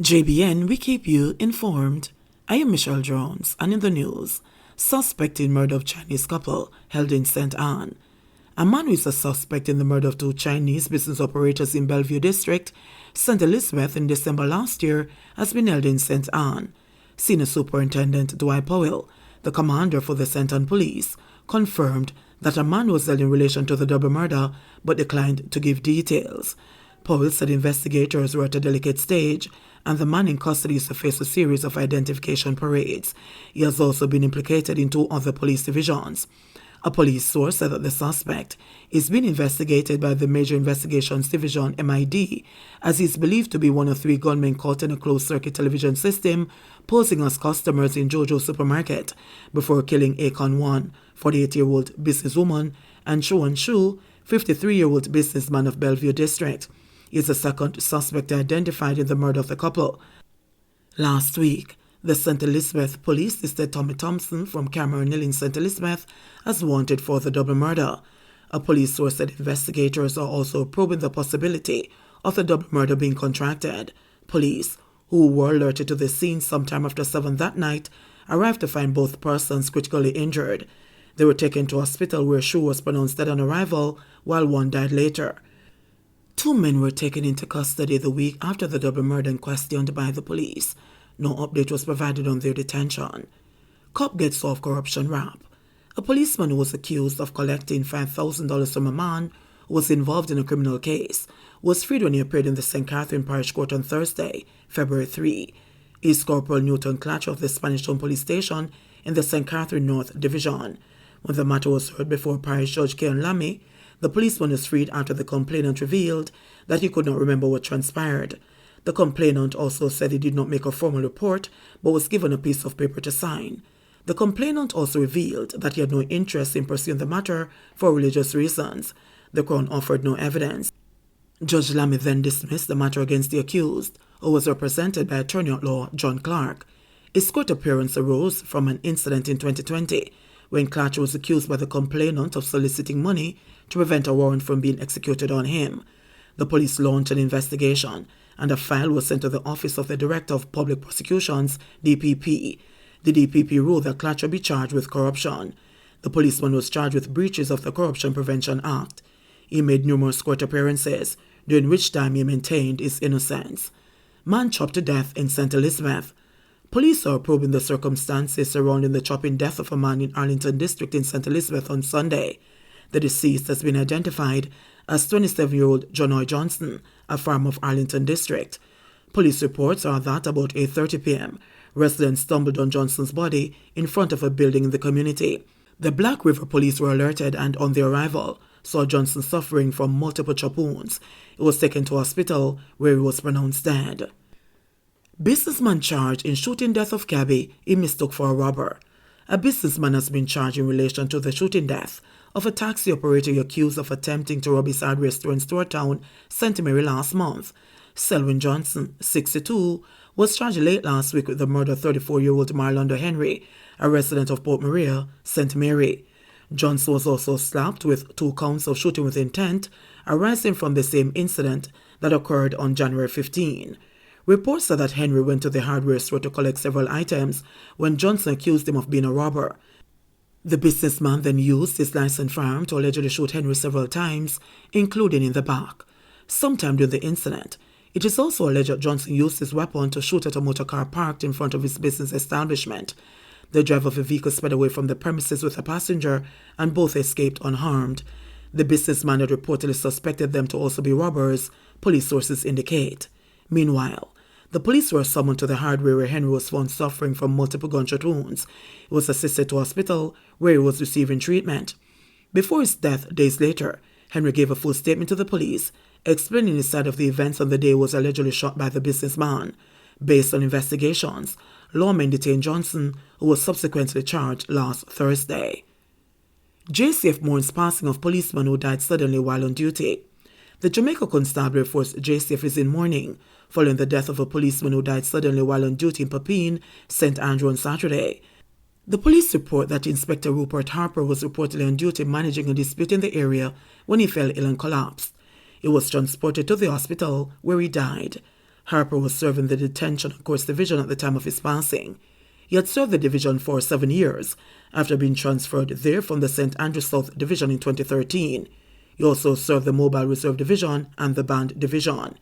JBN, we keep you informed. I am Michelle Jones, and in the news, suspect in murder of Chinese couple held in St. Anne. A man who is a suspect in the murder of two Chinese business operators in Bellevue District, St. Elizabeth, in December last year, has been held in St. Anne. Senior Superintendent Dwight Powell, the commander for the St. Anne Police, confirmed that a man was held in relation to the double murder but declined to give details. Powell said investigators were at a delicate stage and the man in custody is to face a series of identification parades. He has also been implicated in two other police divisions. A police source said that the suspect is being investigated by the Major Investigations Division MID as he is believed to be one of three gunmen caught in a closed-circuit television system posing as customers in Jojo's supermarket before killing Akon 1, 48-year-old businesswoman, and Chuan Shu, 53-year-old businessman of Bellevue District. He is the second suspect identified in the murder of the couple. Last week, the St. Elizabeth police listed Tommy Thompson from Cameron Hill in St. Elizabeth as wanted for the double murder. A police source said investigators are also probing the possibility of the double murder being contracted. Police, who were alerted to the scene sometime after 7 that night, arrived to find both persons critically injured. They were taken to hospital where Shu was pronounced dead on arrival, while one died later. Two men were taken into custody the week after the double murder and questioned by the police. No update was provided on their detention. Cop gets off corruption rap. A policeman who was accused of collecting $5,000 from a man who was involved in a criminal case was freed when he appeared in the St. Catherine Parish Court on Thursday, February 3. He is Corporal Newton Clatcher of the Spanish Town Police Station in the St. Catherine North Division. When the matter was heard before Parish Judge Keon Lamy, the policeman was freed after the complainant revealed that he could not remember what transpired. The complainant also said he did not make a formal report but was given a piece of paper to sign. The complainant also revealed that he had no interest in pursuing the matter for religious reasons. The Crown offered no evidence. Judge Lamy then dismissed the matter against the accused, who was represented by attorney-at-law John Clark. His court appearance arose from an incident in 2020 when Clatcher was accused by the complainant of soliciting money to prevent a warrant from being executed on him. The police launched an investigation, and a file was sent to the Office of the Director of Public Prosecutions, DPP. The DPP ruled that Clatcher be charged with corruption. The policeman was charged with breaches of the Corruption Prevention Act. He made numerous court appearances, during which time he maintained his innocence. Man chopped to death in St. Elizabeth. Police are probing the circumstances surrounding the chopping death of a man in Arlington District in St. Elizabeth on Sunday. The deceased has been identified as 27-year-old John Johnson, a farmer of Arlington District. Police reports are that about 8:30 p.m., residents stumbled on Johnson's body in front of a building in the community. The Black River police were alerted and, on their arrival, saw Johnson suffering from multiple chop wounds. He was taken to hospital where he was pronounced dead. Businessman charged in shooting death of cabbie he mistook for a robber. A businessman has been charged in relation to the shooting death of a taxi operator accused of attempting to rob his address in Storetown, St. Mary last month. Selwyn Johnson, 62, was charged late last week with the murder of 34-year-old Marlonda Henry, a resident of Port Maria, St. Mary. Johnson was also slapped with 2 counts of shooting with intent, arising from the same incident that occurred on January 15. Reports said that Henry went to the hardware store to collect several items when Johnson accused him of being a robber. The businessman then used his licensed firearm to allegedly shoot Henry several times, including in the back. Sometime during the incident, it is also alleged that Johnson used his weapon to shoot at a motor car parked in front of his business establishment. The driver of the vehicle sped away from the premises with a passenger, and both escaped unharmed. The businessman had reportedly suspected them to also be robbers, police sources indicate. Meanwhile, the police were summoned to the hardware where Henry was found suffering from multiple gunshot wounds. He was assisted to hospital where he was receiving treatment. Before his death, days later, Henry gave a full statement to the police, explaining his side of the events on the day he was allegedly shot by the businessman. Based on investigations, lawmen detained Johnson, who was subsequently charged last Thursday. JCF mourns passing of policeman who died suddenly while on duty. The Jamaica Constabulary Force JCF is in mourning following the death of a policeman who died suddenly while on duty in Papine, St. Andrew on Saturday. The police report that Inspector Rupert Harper was reportedly on duty managing a dispute in the area when he fell ill and collapsed. He was transported to the hospital where he died. Harper was serving the Detention and Courts Division at the time of his passing. He had served the division for 7 years after being transferred there from the St. Andrew South Division in 2013. He also served the Mobile Reserve Division and the Band Division.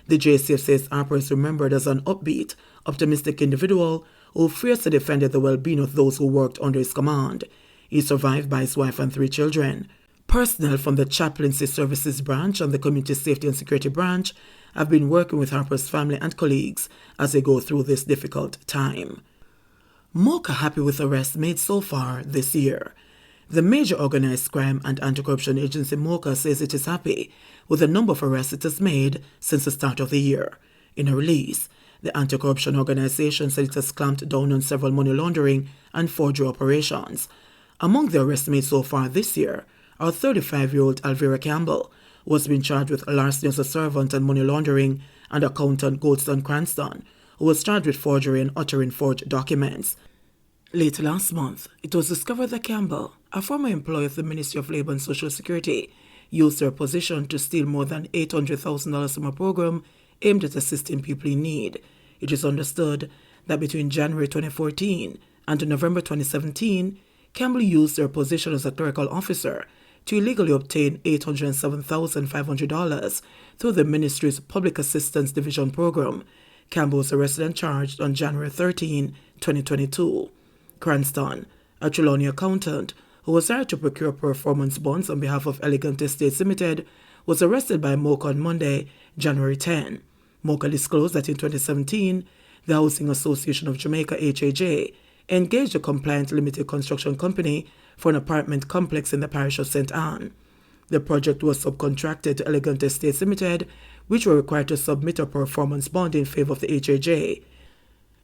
The JCF says Harper is remembered as an upbeat, optimistic individual who fiercely defended the well-being of those who worked under his command. He is survived by his wife and 3 children. Personnel from the Chaplaincy Services Branch and the Community Safety and Security Branch have been working with Harper's family and colleagues as they go through this difficult time. MOKA happy with arrests made so far this year. The major organized crime and anti-corruption agency MOKA says it is happy with the number of arrests it has made since the start of the year. In a release, the anti-corruption organization said it has clamped down on several money laundering and forgery operations. Among the arrests made so far this year are 35-year-old Alvera Campbell, who has been charged with larceny as a servant and money laundering, and accountant Goldstone Cranston, who was charged with forgery and uttering forged documents. Late last month, it was discovered that Campbell, a former employee of the Ministry of Labour and Social Security, used her position to steal more than $800,000 from a program aimed at assisting people in need. It is understood that between January 2014 and November 2017, Campbell used her position as a clerical officer to illegally obtain $807,500 through the ministry's Public Assistance Division program. Campbell was arrested and charged on January 13, 2022. Cranston, a Trelawney accountant who was hired to procure performance bonds on behalf of Elegant Estates Limited, was arrested by MOKA on Monday, January 10. MOKA disclosed that in 2017, the Housing Association of Jamaica, HAJ, engaged a compliant limited construction company for an apartment complex in the parish of St. Anne. The project was subcontracted to Elegant Estates Limited, which were required to submit a performance bond in favor of the HAJ.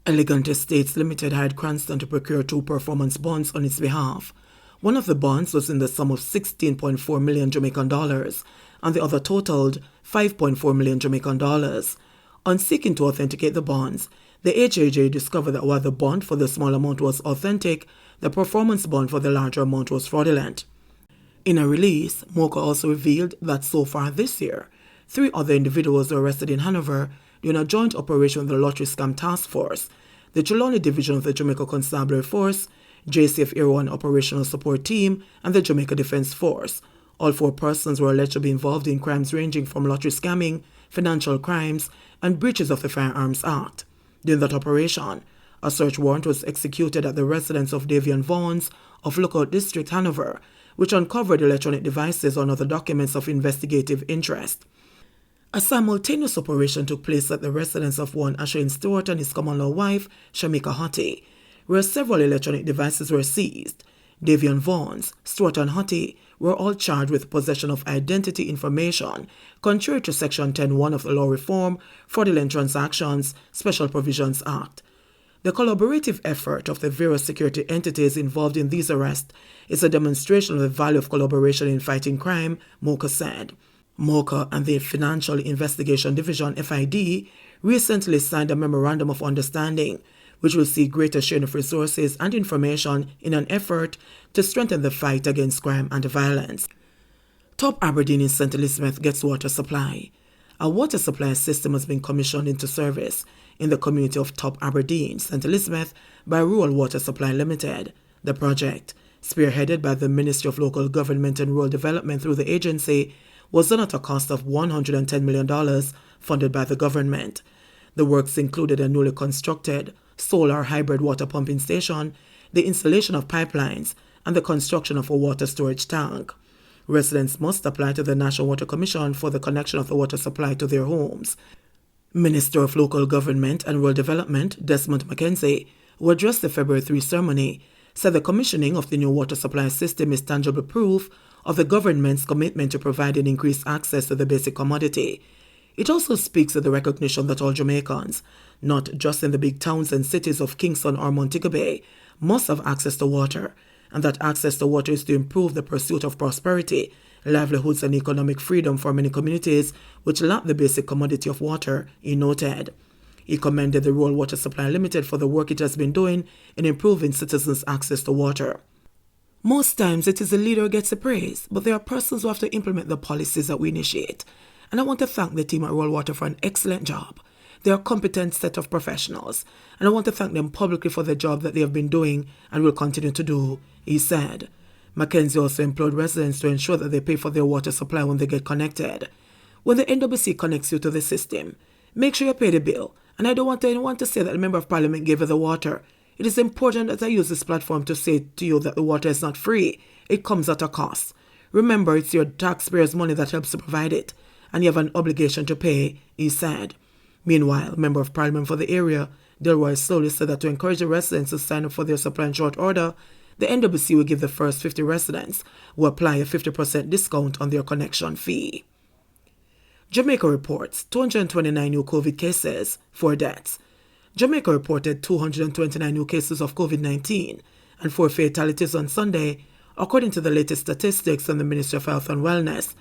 Elegant Estates Limited hired Cranston to procure 2 performance bonds on its behalf. One of the bonds was in the sum of 16.4 million Jamaican dollars, and the other totaled 5.4 million Jamaican dollars. On seeking to authenticate the bonds, the HAJ discovered that while the bond for the small amount was authentic, the performance bond for the larger amount was fraudulent. In a release, MOKA also revealed that so far this year, 3 other individuals were arrested in Hanover during a joint operation with the Lottery Scam Task Force, the Trelawney Division of the Jamaica Constabulary Force, JCF Area 1 Operational Support Team, and the Jamaica Defence Force. All 4 persons were alleged to be involved in crimes ranging from lottery scamming, financial crimes, and breaches of the Firearms Act. During that operation, a search warrant was executed at the residence of Davian Vaughan's of Lookout District, Hanover, which uncovered electronic devices and other documents of investigative interest. A simultaneous operation took place at the residence of one Ashwin Stewart and his common-law wife, Jamaica Happy, where several electronic devices were seized. Davian Vaughan's, Stewart and Happy were all charged with possession of identity information, contrary to Section 10(1) of the Law Reform, Fraudulent Transactions, Special Provisions Act. The collaborative effort of the various security entities involved in these arrests is a demonstration of the value of collaboration in fighting crime, MOKA said. MOKA and the Financial Investigation Division, FID, recently signed a Memorandum of Understanding, which will see greater sharing of resources and information in an effort to strengthen the fight against crime and violence. Top Aberdeen in St. Elizabeth gets water supply. A water supply system has been commissioned into service in the community of Top Aberdeen, St. Elizabeth, by Rural Water Supply Limited. The project, spearheaded by the Ministry of Local Government and Rural Development through the agency, was done at a cost of $110 million, funded by the government. The works included a newly constructed solar hybrid water pumping station, the installation of pipelines, and the construction of a water storage tank. Residents must apply to the National Water Commission for the connection of the water supply to their homes. Minister of Local Government and Rural Development, Desmond McKenzie, who addressed the February 3 ceremony, said the commissioning of the new water supply system is tangible proof of the government's commitment to providing increased access to the basic commodity. It also speaks to the recognition that all Jamaicans, not just in the big towns and cities of Kingston or Montego Bay, must have access to water, and that access to water is to improve the pursuit of prosperity, livelihoods and economic freedom for many communities which lack the basic commodity of water, he noted. He commended the Rural Water Supply Limited for the work it has been doing in improving citizens' access to water. Most times it is the leader who gets the praise, but there are persons who have to implement the policies that we initiate. And I want to thank the team at Rural Water for an excellent job. They are a competent set of professionals, and I want to thank them publicly for the job that they have been doing and will continue to do, he said. Mackenzie also implored residents to ensure that they pay for their water supply when they get connected. When the NWC connects you to the system, make sure you pay the bill. And I don't want anyone to say that the Member of Parliament gave you the water. It is important that I use this platform to say to you that the water is not free. It comes at a cost. Remember, it's your taxpayers' money that helps to provide it, and you have an obligation to pay, he said. Meanwhile, Member of Parliament for the area, Delroy Slowly, said that to encourage the residents to sign up for their supply in short order, the NWC will give the first 50 residents who apply a 50% discount on their connection fee. Jamaica reports 229 new COVID cases, 4 deaths. Jamaica reported 229 new cases of COVID-19 and 4 fatalities on Sunday, according to the latest statistics from the Ministry of Health and Wellness.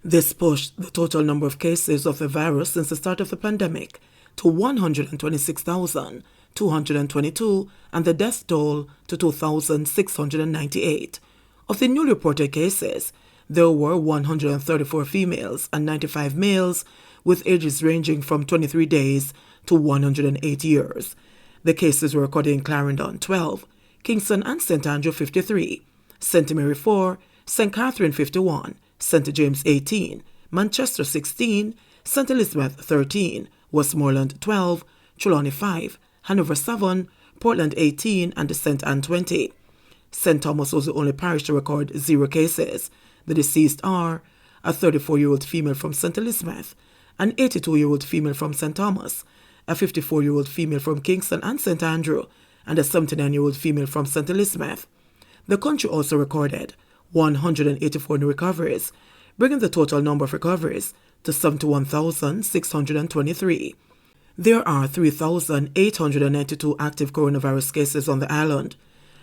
This pushed the total number of cases of the virus since the start of the pandemic to 126,222 and the death toll to 2,698. Of the newly reported cases, there were 134 females and 95 males with ages ranging from 23 days to 108 years. The cases were recorded in Clarendon 12, Kingston and St. Andrew 53, St. Mary 4, St. Catherine 51, St. James 18, Manchester 16, St. Elizabeth 13, Westmoreland 12, Trelawney 5, Hanover 7, Portland 18, and St. Anne 20. St. Thomas was the only parish to record 0 cases. The deceased are a 34-year-old female from St. Elizabeth, an 82-year-old female from St. Thomas, a 54-year-old female from Kingston and St. Andrew, and a 79-year-old female from St. Elizabeth. The country also recorded 184 new recoveries, bringing the total number of recoveries to 71,623. There are 3,892 active coronavirus cases on the island.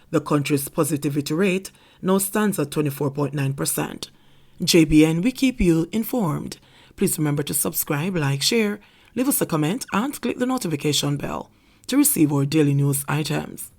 The country's positivity rate now stands at 24.9%. JBN, we keep you informed. Please remember to subscribe, like, share, leave us a comment, and click the notification bell to receive our daily news items.